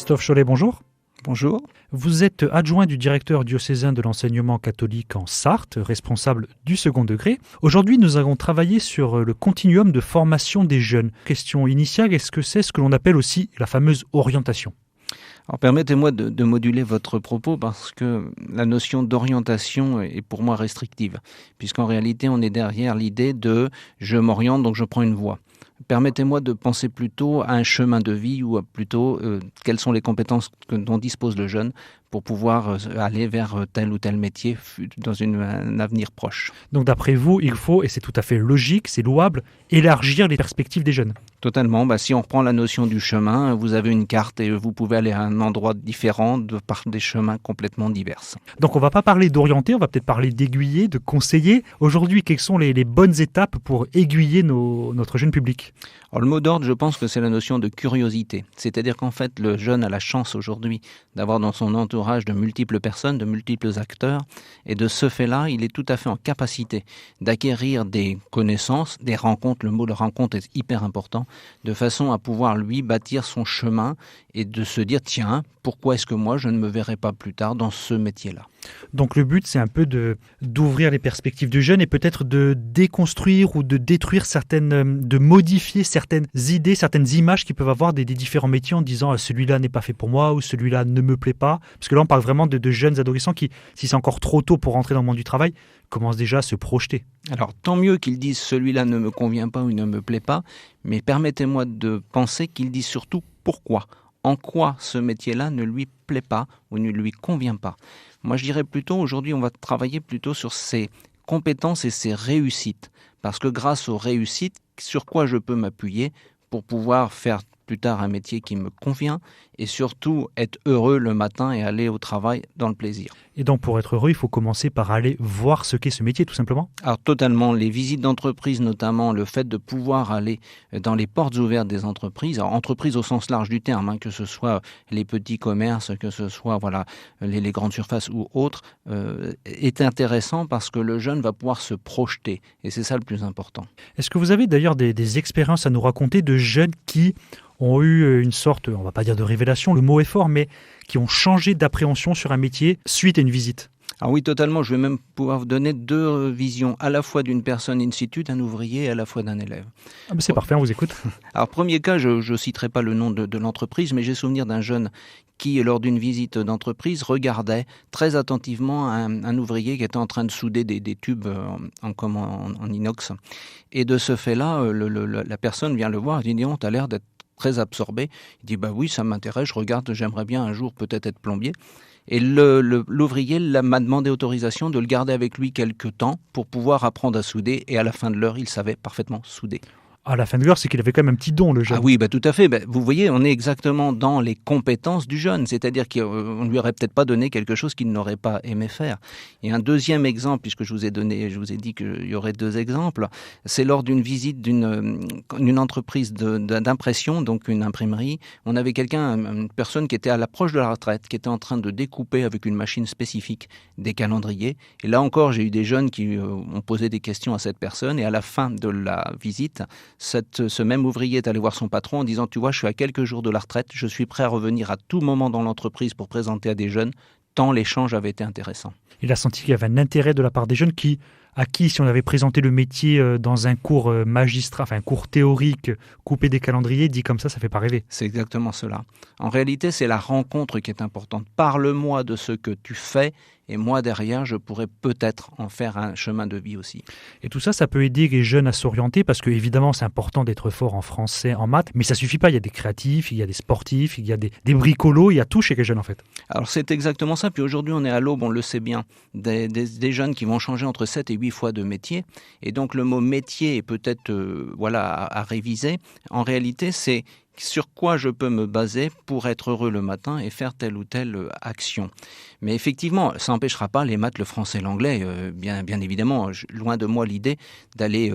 Christophe Chollet, bonjour. Bonjour. Vous êtes adjoint du directeur diocésain de l'enseignement catholique en Sarthe, responsable du second degré. Aujourd'hui, nous avons travaillé sur le continuum de formation des jeunes. Question initiale, est-ce que c'est ce que l'on appelle aussi la fameuse orientation ? Alors permettez-moi de moduler votre propos parce que la notion d'orientation est pour moi restrictive, puisqu'en réalité on est derrière l'idée de « je m'oriente donc je prends une voie ». Permettez-moi de penser plutôt à un chemin de vie ou plutôt quelles sont les compétences dont dispose le jeune pour pouvoir aller vers tel ou tel métier dans un avenir proche. Donc d'après vous, il faut, et c'est tout à fait logique, c'est louable, élargir les perspectives des jeunes. Totalement. Si on reprend la notion du chemin, vous avez une carte et vous pouvez aller à un endroit différent par des chemins complètement divers. Donc on ne va pas parler d'orienter, on va peut-être parler d'aiguiller, de conseiller. Aujourd'hui, quelles sont les bonnes étapes pour aiguiller notre jeune public ? Alors, le mot d'ordre, je pense que c'est la notion de curiosité. C'est-à-dire qu'en fait, le jeune a la chance aujourd'hui d'avoir dans son entourage de multiples personnes, de multiples acteurs. Et de ce fait-là, il est tout à fait en capacité d'acquérir des connaissances, des rencontres. Le mot de rencontre est hyper important, de façon à pouvoir, lui, bâtir son chemin et de se dire, tiens, pourquoi est-ce que moi, je ne me verrai pas plus tard dans ce métier-là ? Donc le but, c'est un peu d'ouvrir les perspectives du jeune et peut-être de déconstruire ou de détruire de modifier certaines idées, certaines images qu'ils peuvent avoir des différents métiers en disant celui-là n'est pas fait pour moi ou celui-là ne me plaît pas. Parce que là, on parle vraiment de jeunes adolescents qui, si c'est encore trop tôt pour rentrer dans le monde du travail, commencent déjà à se projeter. Alors tant mieux qu'ils disent celui-là ne me convient pas ou ne me plaît pas, mais permettez-moi de penser qu'ils disent surtout pourquoi. En quoi ce métier-là ne lui plaît pas ou ne lui convient pas. Moi, je dirais plutôt, aujourd'hui, on va travailler plutôt sur ses compétences et ses réussites. Parce que grâce aux réussites, sur quoi je peux m'appuyer pour pouvoir faire plus tard un métier qui me convient et surtout être heureux le matin et aller au travail dans le plaisir. Et donc pour être heureux, il faut commencer par aller voir ce qu'est ce métier tout simplement ? Alors totalement, les visites d'entreprise notamment, le fait de pouvoir aller dans les portes ouvertes des entreprises, alors entreprises au sens large du terme, que ce soit les petits commerces, que ce soit les grandes surfaces ou autres, est intéressant parce que le jeune va pouvoir se projeter et c'est ça le plus important. Est-ce que vous avez d'ailleurs des expériences à nous raconter de jeunes qui ont eu une sorte, on ne va pas dire de révélation, le mot est fort, mais qui ont changé d'appréhension sur un métier suite à une visite ? Ah oui, totalement. Je vais même pouvoir vous donner deux visions, à la fois d'une personne in situ, d'un ouvrier, et à la fois d'un élève. C'est parfait, on vous écoute. Alors, premier cas, je ne citerai pas le nom de l'entreprise, mais j'ai souvenir d'un jeune qui, lors d'une visite d'entreprise, regardait très attentivement un ouvrier qui était en train de souder des tubes en inox. Et de ce fait-là, la personne vient le voir et dit « Dis donc, tu as l'air d'être très absorbé ». Il dit « oui, ça m'intéresse, je regarde, j'aimerais bien un jour peut-être être plombier ». Et l'ouvrier m'a demandé autorisation de le garder avec lui quelques temps pour pouvoir apprendre à souder. Et à la fin de l'heure, il savait parfaitement souder. À la fin de l'heure, c'est qu'il avait quand même un petit don, le jeune. Ah oui, tout à fait. Vous voyez, on est exactement dans les compétences du jeune. C'est-à-dire qu'on ne lui aurait peut-être pas donné quelque chose qu'il n'aurait pas aimé faire. Et un deuxième exemple, puisque je vous ai dit qu'il y aurait deux exemples, c'est lors d'une visite d'une entreprise d'impression, donc une imprimerie. On avait une personne qui était à l'approche de la retraite, qui était en train de découper avec une machine spécifique des calendriers. Et là encore, j'ai eu des jeunes qui ont posé des questions à cette personne. Et à la fin de la visite, ce même ouvrier est allé voir son patron en disant « Tu vois, je suis à quelques jours de la retraite, je suis prêt à revenir à tout moment dans l'entreprise pour présenter à des jeunes, tant l'échange avait été intéressant. » Il a senti qu'il y avait un intérêt de la part des jeunes à qui, si on avait présenté le métier dans un cours un cours théorique, coupé des calendriers, dit comme ça fait pas rêver. C'est exactement cela. En réalité, c'est la rencontre qui est importante. Parle-moi de ce que tu fais et moi, derrière, je pourrais peut-être en faire un chemin de vie aussi. Et tout ça, ça peut aider les jeunes à s'orienter parce que, évidemment, c'est important d'être fort en français, en maths, mais ça suffit pas. Il y a des créatifs, il y a des sportifs, il y a des bricolos, il y a tout chez les jeunes, en fait. Alors, c'est exactement ça. Puis aujourd'hui, on est à l'aube, on le sait bien, des jeunes qui vont changer entre 7 et 8 fois de métier. Et donc, le mot métier est peut-être à réviser. En réalité, c'est sur quoi je peux me baser pour être heureux le matin et faire telle ou telle action. Mais effectivement, ça n'empêchera pas les maths, le français, l'anglais, bien évidemment. Loin de moi l'idée d'aller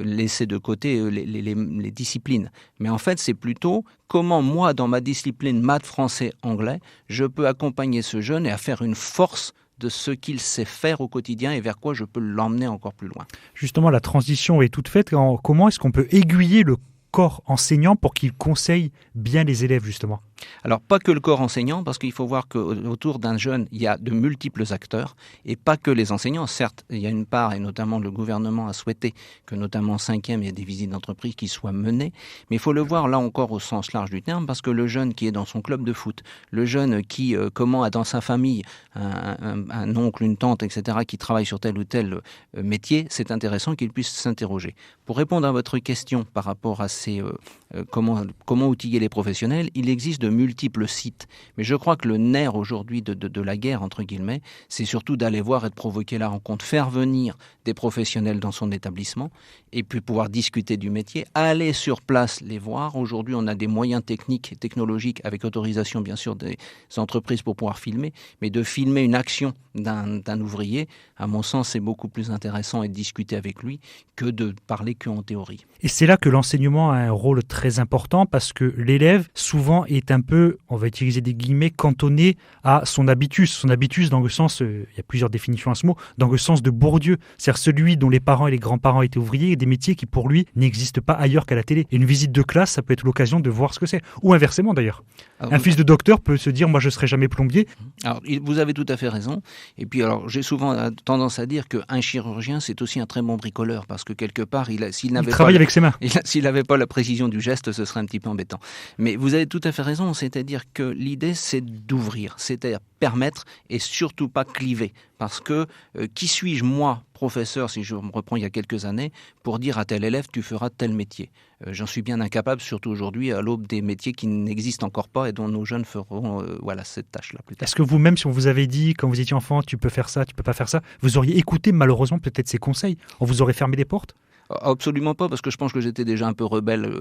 laisser de côté les disciplines. Mais en fait, c'est plutôt comment moi, dans ma discipline maths, français, anglais, je peux accompagner ce jeune et à faire une force de ce qu'il sait faire au quotidien et vers quoi je peux l'emmener encore plus loin. Justement, la transition est toute faite. Comment est-ce qu'on peut aiguiller le corps enseignant pour qu'il conseille bien les élèves, justement ? Alors, pas que le corps enseignant, parce qu'il faut voir qu'autour d'un jeune, il y a de multiples acteurs, et pas que les enseignants. Certes, il y a une part, et notamment le gouvernement a souhaité que, notamment en 5e, il y ait des visites d'entreprise qui soient menées, mais il faut le voir là encore au sens large du terme, parce que le jeune qui est dans son club de foot, le jeune qui, comment a dans sa famille un oncle, une tante, etc., qui travaille sur tel ou tel métier, c'est intéressant qu'il puisse s'interroger. Pour répondre à votre question par rapport à ces... comment outiller les professionnels, il existe de multiples sites. Mais je crois que le nerf aujourd'hui de la guerre, entre guillemets, c'est surtout d'aller voir et de provoquer la rencontre, faire venir des professionnels dans son établissement et puis pouvoir discuter du métier, aller sur place les voir. Aujourd'hui, on a des moyens techniques et technologiques, avec autorisation bien sûr des entreprises pour pouvoir filmer, mais de filmer une action d'un ouvrier, à mon sens, c'est beaucoup plus intéressant et de discuter avec lui que de parler qu'en théorie. Et c'est là que l'enseignement a un rôle très important parce que l'élève, souvent, est un peu, on va utiliser des guillemets, cantonné à son habitus. Son habitus dans le sens, il y a plusieurs définitions à ce mot, dans le sens de Bourdieu. C'est-à-dire celui dont les parents et les grands-parents étaient ouvriers et des métiers qui, pour lui, n'existent pas ailleurs qu'à la télé. Et une visite de classe, ça peut être l'occasion de voir ce que c'est. Ou inversement, d'ailleurs. Un fils de docteur peut se dire, moi, je ne serai jamais plombier. Alors, vous avez tout à fait raison. Et puis, alors, j'ai souvent tendance à dire qu'un chirurgien, c'est aussi un très bon bricoleur parce que quelque part, s'il travaille avec ses mains. S'il n'avait pas la précision du geste, ce serait un petit peu embêtant. Mais vous avez tout à fait raison, c'est-à-dire que l'idée, c'est d'ouvrir, c'est-à-dire permettre et surtout pas cliver. Parce que qui suis-je, moi, professeur, si je me reprends il y a quelques années, pour dire à tel élève, tu feras tel métier. J'en suis bien incapable, surtout aujourd'hui, à l'aube des métiers qui n'existent encore pas et dont nos jeunes feront cette tâche-là plus tard. Est-ce que vous-même, si on vous avait dit, quand vous étiez enfant, tu peux faire ça, tu peux pas faire ça, vous auriez écouté malheureusement peut-être ces conseils? On vous aurait fermé des portes? Absolument pas, parce que je pense que j'étais déjà un peu rebelle,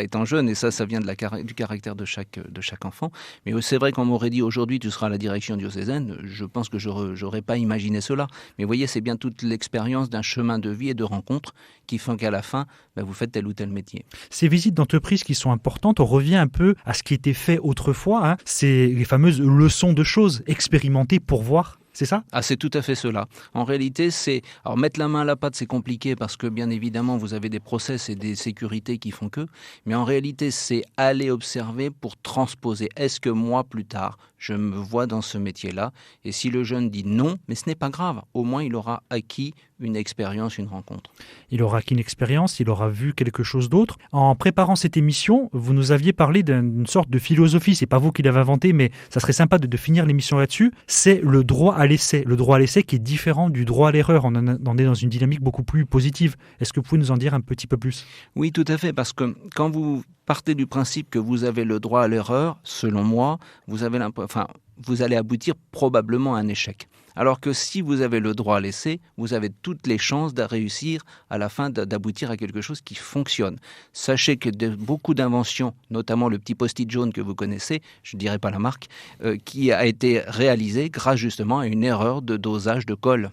étant jeune, et ça vient du caractère de chaque enfant. Mais c'est vrai qu'on m'aurait dit aujourd'hui tu seras à la direction diocésaine, je pense que j'aurais pas imaginé cela. Mais vous voyez, c'est bien toute l'expérience d'un chemin de vie et de rencontre qui font qu'à la fin, vous faites tel ou tel métier. Ces visites d'entreprise qui sont importantes, on revient un peu à ce qui était fait autrefois, c'est les fameuses leçons de choses, expérimentées pour voir. C'est ça ? C'est tout à fait cela. En réalité, alors mettre la main à la pâte, c'est compliqué parce que bien évidemment, vous avez des process et des sécurités qui font que. Mais en réalité, c'est aller observer pour transposer. Est-ce que moi, plus tard, je me vois dans ce métier-là ? Et si le jeune dit non, mais ce n'est pas grave. Au moins, il aura acquis une expérience, une rencontre. Il aura acquis une expérience, il aura vu quelque chose d'autre. En préparant cette émission, vous nous aviez parlé d'une sorte de philosophie. C'est pas vous qui l'avez inventé, mais ça serait sympa de finir l'émission là-dessus. C'est le droit à l'essai. Le droit à l'essai qui est différent du droit à l'erreur. On est dans une dynamique beaucoup plus positive. Est-ce que vous pouvez nous en dire un petit peu plus ? Oui, tout à fait, parce que quand vous partez du principe que vous avez le droit à l'erreur, selon moi, vous allez aboutir probablement à un échec. Alors que si vous avez le droit à l'essai, vous avez toutes les chances de réussir à la fin d'aboutir à quelque chose qui fonctionne. Sachez que beaucoup d'inventions, notamment le petit post-it jaune que vous connaissez, je ne dirai pas la marque, qui a été réalisé grâce justement à une erreur de dosage de colle.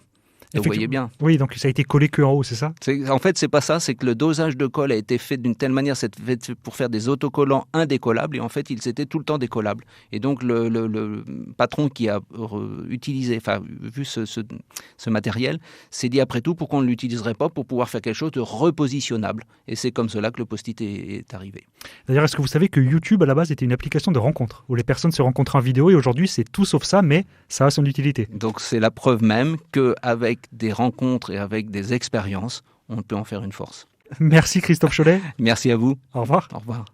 Vous voyez bien. Oui, donc ça a été collé que en haut, c'est ça ? En fait, c'est pas ça, c'est que le dosage de colle a été fait d'une telle manière, c'est fait pour faire des autocollants indécollables, et en fait, ils étaient tout le temps décollables. Et donc, le patron qui a vu ce matériel, s'est dit après tout, pourquoi on ne l'utiliserait pas pour pouvoir faire quelque chose de repositionnable. Et c'est comme cela que le post-it est arrivé. D'ailleurs, est-ce que vous savez que YouTube, à la base, était une application de rencontre, où les personnes se rencontrent en vidéo, et aujourd'hui, c'est tout sauf ça, mais ça a son utilité. Donc, c'est la preuve même qu'avec des rencontres et avec des expériences, on peut en faire une force. Merci Christophe Cholet. Merci à vous. Au revoir. Au revoir.